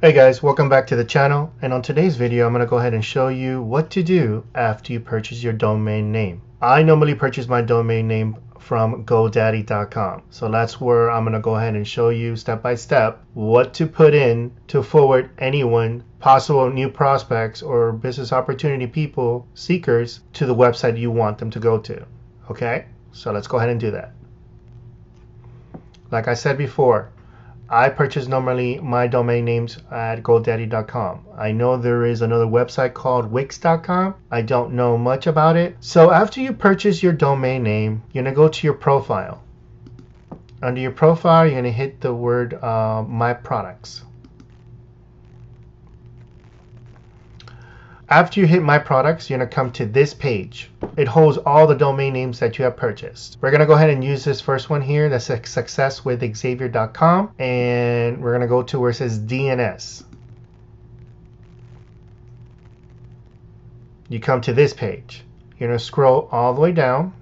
Hey guys, welcome back to the channel, and on today's video I'm going to go ahead and show you what to do after you purchase your domain name. I normally purchase my domain name from GoDaddy.com, so that's where I'm going to go ahead and show you step by step what to put in to forward anyone, possible new prospects or business opportunity people, seekers, to the website you want them to go to. Okay, so let's go ahead and do that. Like I said before, I purchase normally my domain names at GoDaddy.com. I know there is another website called Wix.com. I don't know much about it. So after you purchase your domain name, you're going to go to your profile. Under your profile, you're going to hit the word My Products. After you hit My Products, you're going to come to this page. It holds all the domain names that you have purchased. We're going to go ahead and use this first one here. That's successwithxavier.com. And we're going to go to where it says DNS. You come to this page. You're going to scroll all the way down.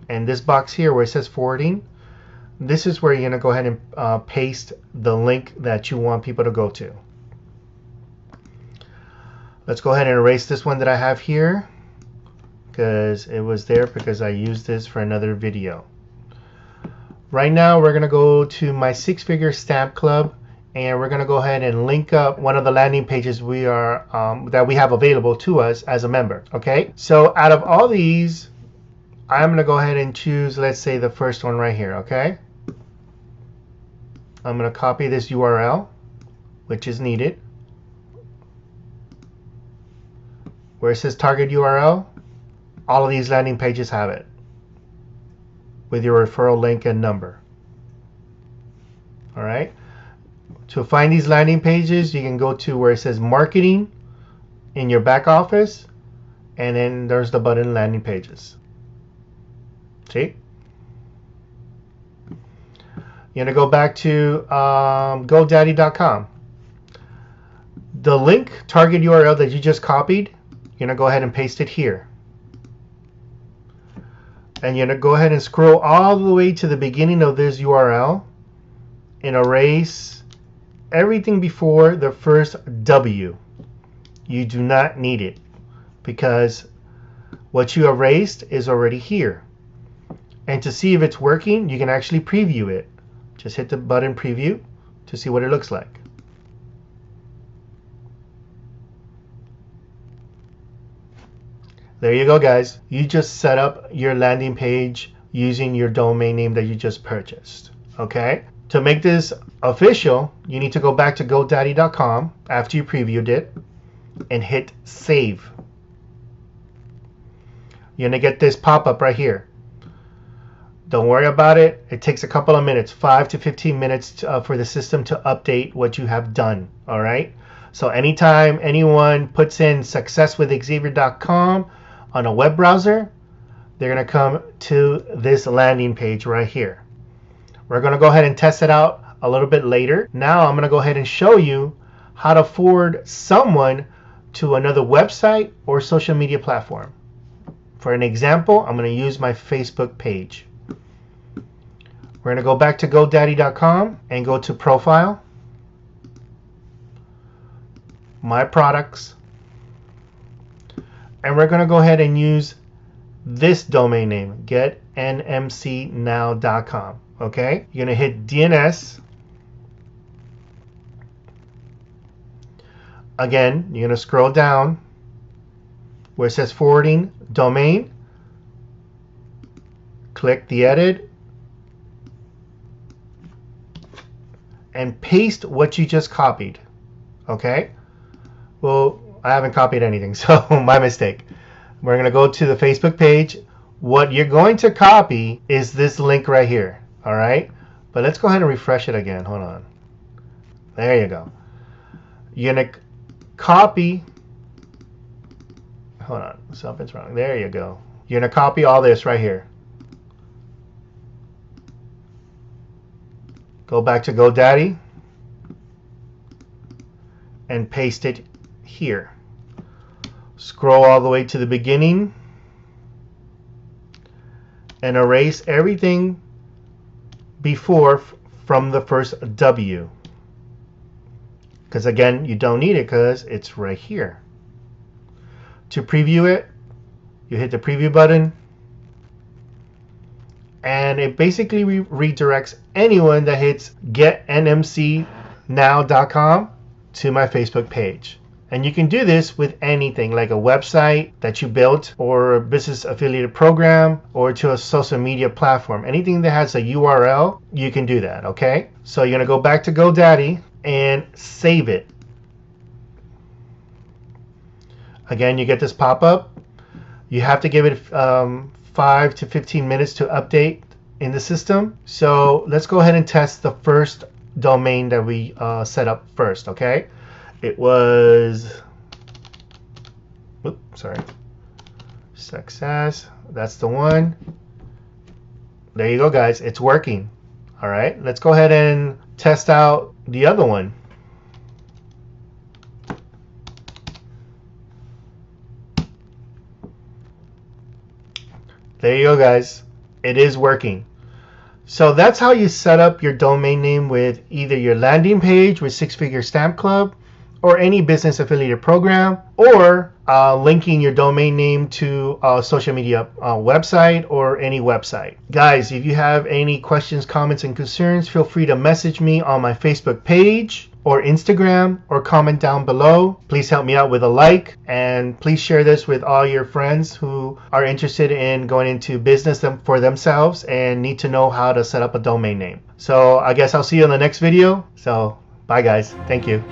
And this box here where it says forwarding, this is where you're going to go ahead and paste the link that you want people to go to. Let's go ahead and erase this one that I have here because it was there because I used this for another video. Right now we're going to go to my 6-figure stamp club, and we're going to go ahead and link up one of the landing pages we are that we have available to us as a member. Okay, so out of all these, I'm going to go ahead and choose, let's say, the first one right here. Okay, I'm going to copy this URL, which is needed. Where it says target URL, all of these landing pages have it with your referral link and number. All right. To find these landing pages, you can go to where it says marketing in your back office, and then there's the button landing pages. See? You're gonna go back to GoDaddy.com. The link target URL that you just copied, you're going to go ahead and paste it here. And you're going to go ahead and scroll all the way to the beginning of this URL and erase everything before the first W. You do not need it because what you erased is already here. And to see if it's working, you can actually preview it. Just hit the button preview to see what it looks like. There you go, guys. You just set up your landing page using your domain name that you just purchased. Okay? To make this official, you need to go back to GoDaddy.com after you previewed it and hit save. You're going to get this pop-up right here. Don't worry about it. It takes a couple of minutes, 5 to 15 minutes for the system to update what you have done. All right? So anytime anyone puts in successwithxavier.com on a web browser, they're going to come to this landing page right here. We're going to go ahead and test it out a little bit later. Now I'm going to go ahead and show you how to forward someone to another website or social media platform. For an example, I'm going to use my Facebook page. We're going to go back to GoDaddy.com and go to Profile, My Products, and we're going to go ahead and use this domain name, getnmcnow.com. Okay, you're going to hit DNS. Again, you're going to scroll down where it says forwarding domain. Click the edit and paste what you just copied. Okay, well, I haven't copied anything, so my mistake. We're going to go to the Facebook page. What you're going to copy is this link right here. All right, but let's go ahead and refresh it again. Hold on. There you go. You're going to copy. Hold on, something's wrong. There you go. You're going to copy all this right here. Go back to GoDaddy and paste it here. Scroll all the way to the beginning and erase everything before from the first W. because again, you don't need it because it's right here. To preview it, you hit the preview button, and it basically redirects anyone that hits getnmcnow.com to my Facebook page. And you can do this with anything, like a website that you built, or a business affiliated program, or to a social media platform. Anything that has a URL, you can do that, okay? So you're gonna go back to GoDaddy and save it. Again, you get this pop-up. You have to give it 5 to 15 minutes to update in the system. So let's go ahead and test the first domain that we set up first, okay? It was, success. That's the one. There you go, guys. It's working. All right, let's go ahead and test out the other one. There you go, guys. It is working. So that's how you set up your domain name with either your landing page with Six Figure Stamp Club, or any business affiliate program, or linking your domain name to a social media website or any website. Guys, if you have any questions, comments, and concerns, feel free to message me on my Facebook page or Instagram, or comment down below. Please help me out with a like, and please share this with all your friends who are interested in going into business for themselves and need to know how to set up a domain name. So I guess I'll see you in the next video. So bye, guys. Thank you.